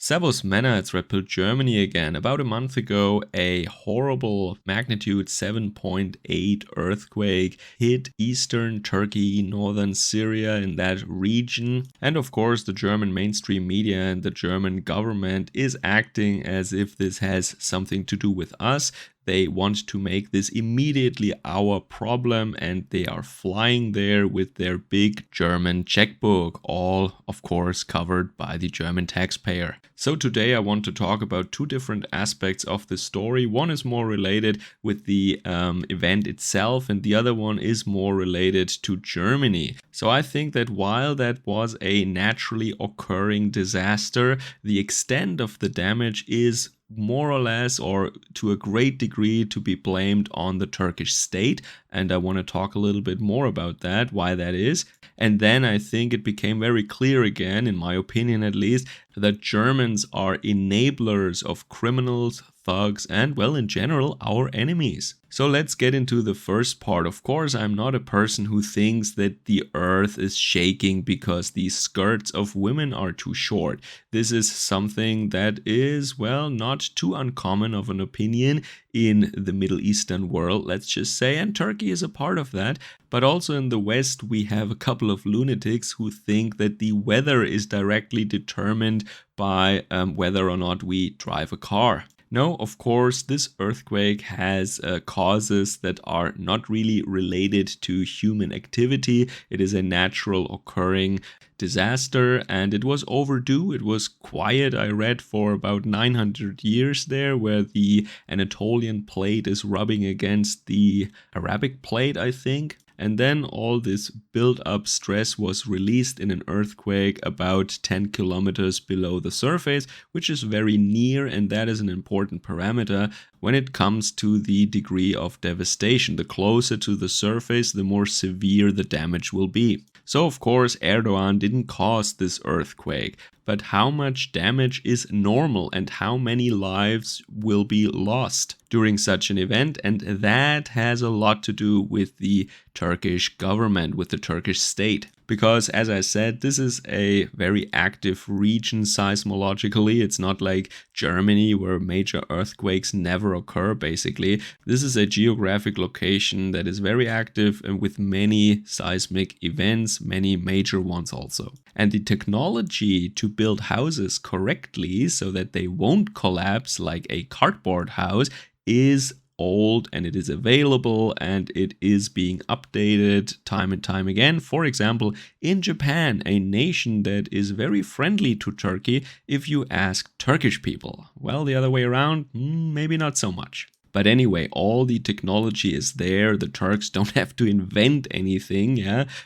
Servus Männer, it's Red Pill Germany again. About a month ago, a horrible magnitude 7.8 earthquake hit eastern Turkey, northern Syria, in that region. And of course, the German mainstream media and the German government is acting as if this has something to do with us. They want to make this immediately our problem, and they are flying there with their big German checkbook, all of course covered by the German taxpayer. So today I want to talk about two different aspects of the story. One is more related with the event itself, and the other one is more related to Germany. So I think that while that was a naturally occurring disaster, the extent of the damage is more or less, or to a great degree, to be blamed on the Turkish state. And I want to talk a little bit more about that, why that is. And then I think it became very clear again, in my opinion at least, that Germans are enablers of criminals, thugs, and, well, in general, our enemies. So let's get into the first part. Of course, I'm not a person who thinks that the earth is shaking because the skirts of women are too short. This is something that is, well, not too uncommon of an opinion in the Middle Eastern world, let's just say, and Turkey is a part of that. But also in the West, we have a couple of lunatics who think that the weather is directly determined by whether or not we drive a car. No, of course, this earthquake has causes that are not really related to human activity. It is a natural occurring disaster, and it was overdue. It was quiet, I read, for about 900 years there, where the Anatolian plate is rubbing against the Arabic plate, I think. And then all this built-up stress was released in an earthquake about 10 kilometers below the surface, which is very near, and that is an important parameter when it comes to the degree of devastation. The closer to the surface, the more severe the damage will be. So, of course, Erdogan didn't cause this earthquake. But how much damage is normal, and how many lives will be lost during such an event? And that has a lot to do with the Turkish government, with the Turkish state. Because, as I said, this is a very active region seismologically. It's not like Germany, where major earthquakes never occur, basically. This is a geographic location that is very active and with many seismic events, many major ones also. And the technology to build houses correctly so that they won't collapse like a cardboard house is old, and it is available, and it is being updated time and time again. For example, in Japan, a nation that is very friendly to Turkey, if you ask Turkish people. Well, the other way around, maybe not so much. But anyway, all the technology is there. The Turks don't have to invent anything.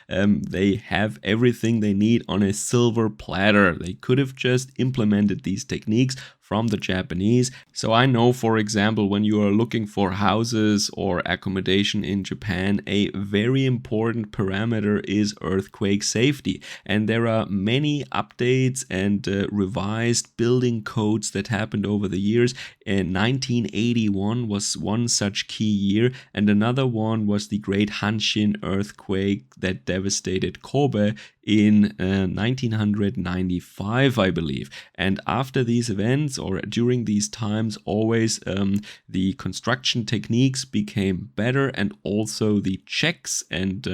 They have everything they need on a silver platter. They could have just implemented these techniques from the Japanese. So I know, for example, when you are looking for houses or accommodation in Japan, a very important parameter is earthquake safety. And there are many updates and revised building codes that happened over the years. 1981 was one such key year, and another one was the Great Hanshin earthquake that devastated Kobe in 1995, I believe. And after these events, or during these times, always the construction techniques became better, and also the checks and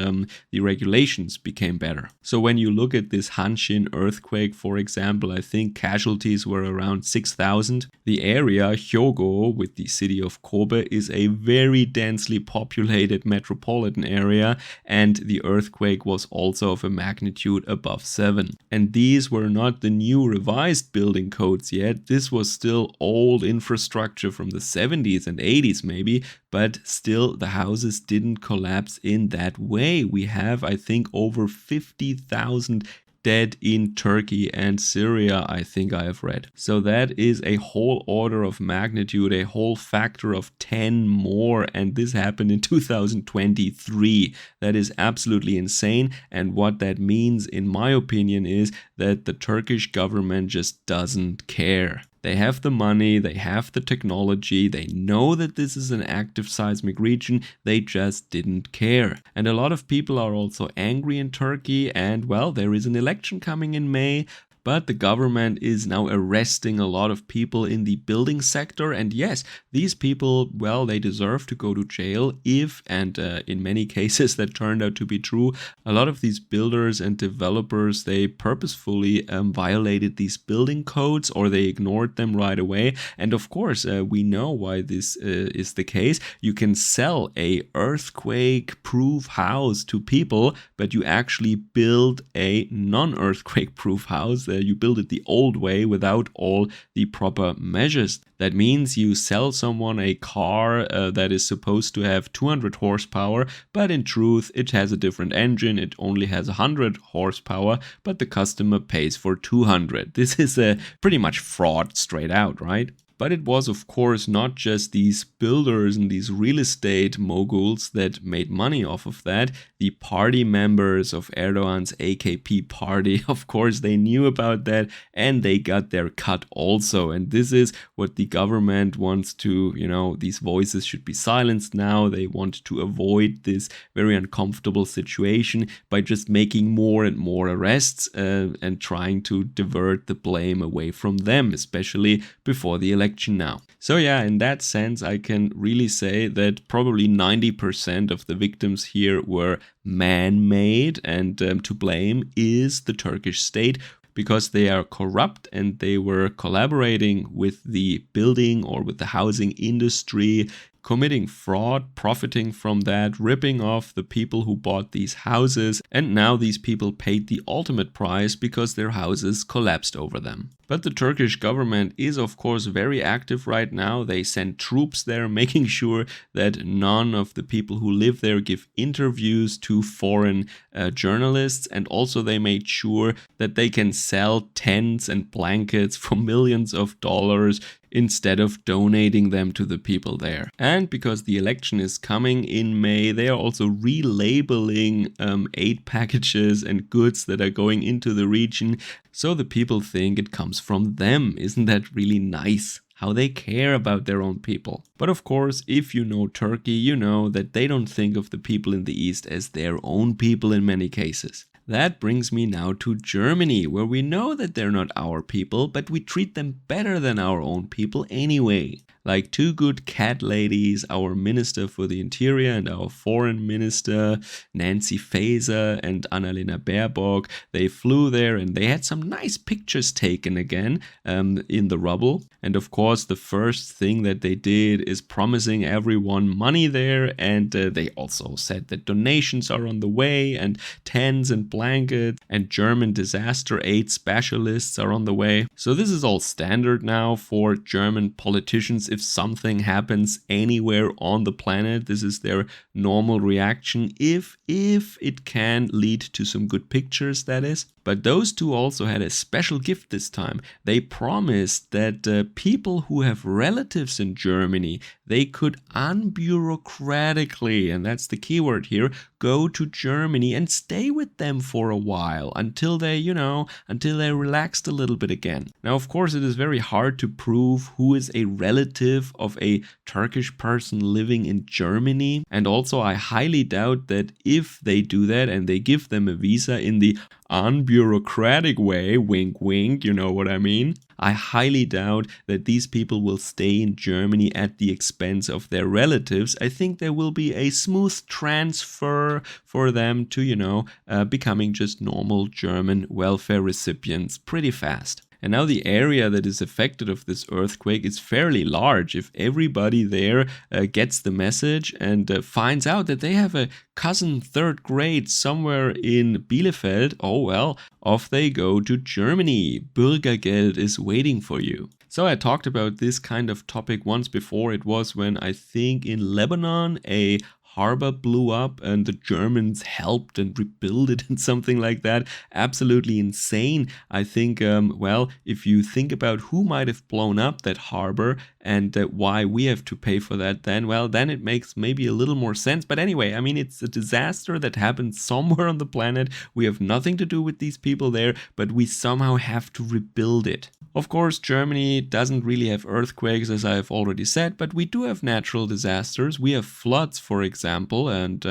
the regulations became better. So when you look at this Hanshin earthquake, for example, I think casualties were around 6,000. The area, Hyogo, with the city of Kobe, is a very densely populated metropolitan area, and the earthquake was also of a magnitude above 7. And these were not the new revised building codes yet. This was still old infrastructure from the 70s and 80s maybe, but still the houses didn't collapse in that way. We have, I think, over 50,000 dead in Turkey and Syria, I think I have read. So that is a whole order of magnitude, a whole factor of 10 more, and this happened in 2023. That is absolutely insane, and what that means, in my opinion, is that the Turkish government just doesn't care. They have the money, they have the technology, they know that this is an active seismic region, they just didn't care. And a lot of people are also angry in Turkey, and well, there is an election coming in May. But the government is now arresting a lot of people in the building sector. And yes, these people, well, they deserve to go to jail if, and in many cases that turned out to be true, a lot of these builders and developers, they purposefully violated these building codes or they ignored them right away. And of course, we know why this is the case. You can sell a earthquake-proof house to people, but you actually build a non-earthquake-proof house. You build it the old way without all the proper measures. That means you sell someone a car that is supposed to have 200 horsepower, but in truth it has a different engine. It only has 100 horsepower, but the customer pays for 200. This is a pretty much fraud straight out, right? But it was, of course, not just these builders and these real estate moguls that made money off of that. The party members of Erdogan's AKP party, of course, they knew about that and they got their cut also. And this is what the government wants to, these voices should be silenced now. They want to avoid this very uncomfortable situation by just making more and more arrests and trying to divert the blame away from them, especially before the election now. So yeah, in that sense, I can really say that probably 90% of the victims here were man-made, and to blame is the Turkish state, because they are corrupt and they were collaborating with the building or with the housing industry, committing fraud, profiting from that, ripping off the people who bought these houses, and now these people paid the ultimate price because their houses collapsed over them. But the Turkish government is of course very active right now. They send troops there, making sure that none of the people who live there give interviews to foreign journalists, and also they made sure that they can sell tents and blankets for millions of dollars instead of donating them to the people there. And because the election is coming in May, they are also relabeling aid packages and goods that are going into the region, so the people think it comes from them. Isn't that really nice? How they care about their own people. But of course, if you know Turkey, you know that they don't think of the people in the East as their own people in many cases. That brings me now to Germany, where we know that they're not our people, but we treat them better than our own people anyway. Like two good cat ladies, our Minister for the Interior and our Foreign Minister, Nancy Faeser and Annalena Baerbock, they flew there and they had some nice pictures taken again in the rubble. And of course, the first thing that they did is promising everyone money there, and they also said that donations are on the way, and tents and blankets and German disaster aid specialists are on the way. So this is all standard now for German politicians. If something happens anywhere on the planet, this is their normal reaction, if it can lead to some good pictures, that is. But those two also had a special gift this time. They promised that people who have relatives in Germany, they could unbureaucratically, and that's the keyword here, go to Germany and stay with them for a while until they relaxed a little bit again. Now, of course, it is very hard to prove who is a relative of a Turkish person living in Germany. And also, I highly doubt that if they do that and they give them a visa in the unbureaucratic way, wink wink, you know what I mean, I highly doubt that these people will stay in Germany at the expense of their relatives. I think there will be a smooth transfer for them to, becoming just normal German welfare recipients pretty fast. And now the area that is affected of this earthquake is fairly large. If everybody there gets the message and finds out that they have a cousin third grade somewhere in Bielefeld, oh well, off they go to Germany. Bürgergeld is waiting for you. So I talked about this kind of topic once before. It was when I think in Lebanon a harbor blew up and the Germans helped and rebuilt it and something like that. Absolutely insane. I think, if you think about who might have blown up that harbor and why we have to pay for that, then it makes maybe a little more sense. But anyway, I mean, it's a disaster that happened somewhere on the planet. We have nothing to do with these people there, but we somehow have to rebuild it. Of course, Germany doesn't really have earthquakes, as I have already said, but we do have natural disasters. We have floods, for example. example. And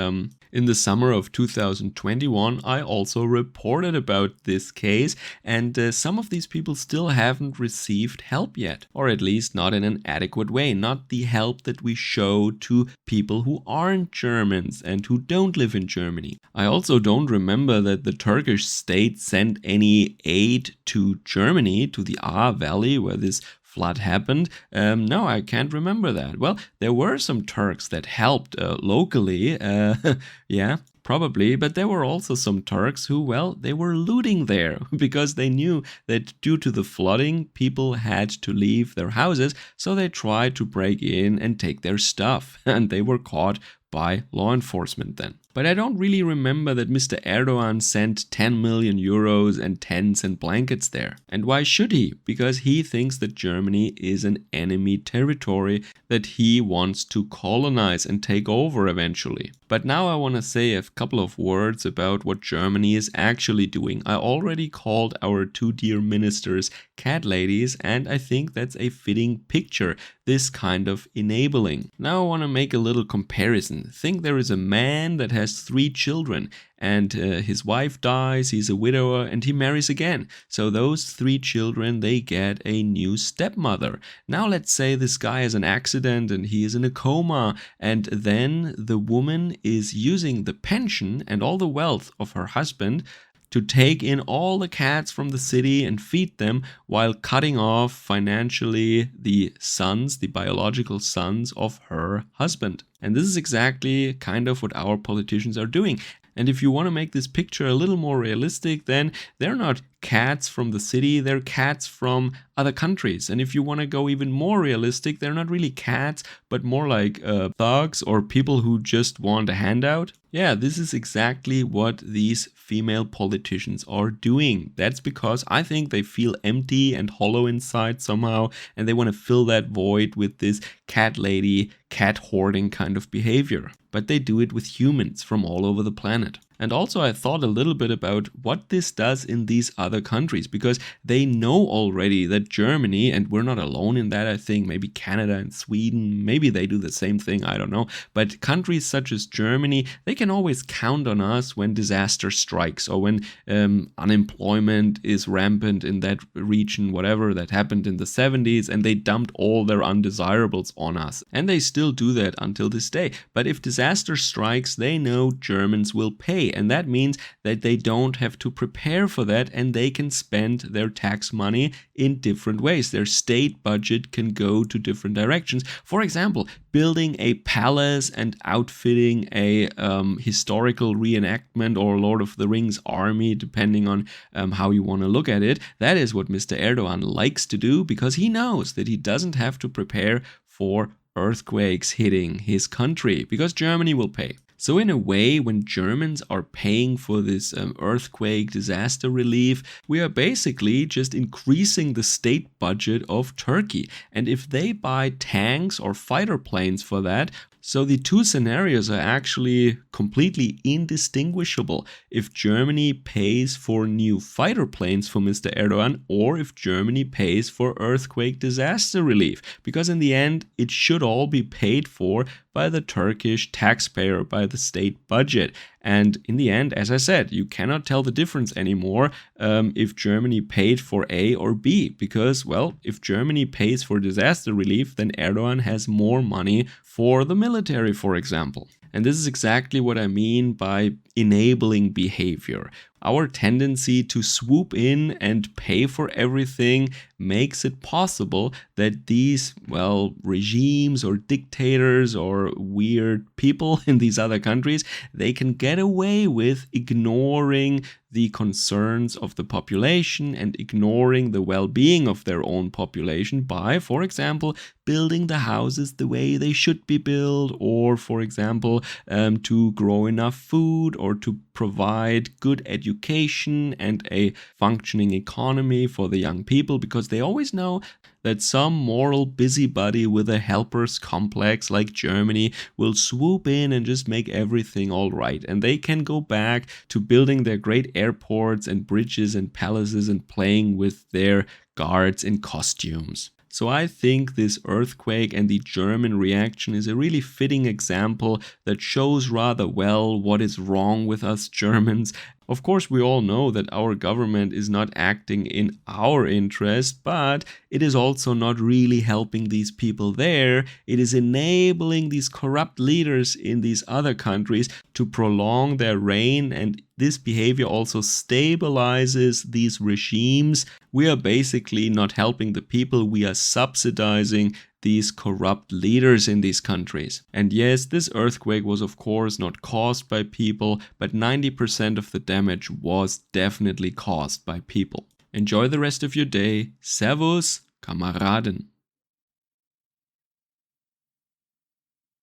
in the summer of 2021, I also reported about this case, and some of these people still haven't received help yet, or at least not in an adequate way, not the help that we show to people who aren't Germans and who don't live in Germany. I also don't remember that the Turkish state sent any aid to Germany, to the Ahr Valley where this flood happened. No, I can't remember that. Well, there were some Turks that helped locally, yeah, probably, but there were also some Turks who, well, they were looting there because they knew that due to the flooding, people had to leave their houses, so they tried to break in and take their stuff, and they were caught by law enforcement then. But I don't really remember that Mr. Erdogan sent 10 million euros and tents and blankets there. And why should he? Because he thinks that Germany is an enemy territory that he wants to colonize and take over eventually. But now I want to say a couple of words about what Germany is actually doing. I already called our two dear ministers cat ladies, and I think that's a fitting picture, this kind of enabling. Now I want to make a little comparison. Think there is a man that has 3 children, and his wife dies, he's a widower, and he marries again. So those 3 children, they get a new stepmother. Now let's say this guy has an accident and he is in a coma, and then the woman is using the pension and all the wealth of her husband to take in all the cats from the city and feed them while cutting off financially the sons, the biological sons of her husband. And this is exactly kind of what our politicians are doing. And if you want to make this picture a little more realistic, then they're not cats from the city, they're cats from other countries. And if you want to go even more realistic, they're not really cats, but more like thugs or people who just want a handout. Yeah, this is exactly what these female politicians are doing. That's because I think they feel empty and hollow inside somehow, and they want to fill that void with this cat lady, cat hoarding kind of behavior. But they do it with humans from all over the planet. And also I thought a little bit about what this does in these other countries, because they know already that Germany, and we're not alone in that, I think, maybe Canada and Sweden, maybe they do the same thing, I don't know. But countries such as Germany, they can always count on us when disaster strikes or when unemployment is rampant in that region, whatever that happened in the 70s, and they dumped all their undesirables on us. And they still do that until this day. But if disaster strikes, they know Germans will pay. And that means that they don't have to prepare for that, and they can spend their tax money in different ways. Their state budget can go to different directions. For example, building a palace and outfitting a historical reenactment or Lord of the Rings army, depending on how you want to look at it. That is what Mr. Erdogan likes to do, because he knows that he doesn't have to prepare for earthquakes hitting his country, because Germany will pay. So in a way, when Germans are paying for this earthquake disaster relief, we are basically just increasing the state budget of Turkey. And if they buy tanks or fighter planes for that, so the two scenarios are actually completely indistinguishable. If Germany pays for new fighter planes for Mr. Erdogan, or if Germany pays for earthquake disaster relief. Because in the end, it should all be paid for by the Turkish taxpayer, by the state budget. And in the end, as I said, you cannot tell the difference anymore if Germany paid for A or B. Because, well, if Germany pays for disaster relief, then Erdogan has more money for the military, for example. And this is exactly what I mean by enabling behavior. Our tendency to swoop in and pay for everything makes it possible that these, well, regimes or dictators or weird people in these other countries, they can get away with ignoring the concerns of the population and ignoring the well-being of their own population by, for example, building the houses the way they should be built, or, for example, to grow enough food or to provide good education and a functioning economy for the young people, because they always know that some moral busybody with a helper's complex like Germany will swoop in and just make everything all right. And they can go back to building their great airports and bridges and palaces and playing with their guards in costumes. So I think this earthquake and the German reaction is a really fitting example that shows rather well what is wrong with us Germans. Of course, we all know that our government is not acting in our interest, but it is also not really helping these people there. It is enabling these corrupt leaders in these other countries to prolong their reign, and this behavior also stabilizes these regimes. We are basically not helping the people, we are subsidizing these corrupt leaders in these countries. And yes, this earthquake was of course not caused by people, but 90% of the damage was definitely caused by people. Enjoy the rest of your day. Servus, Kameraden.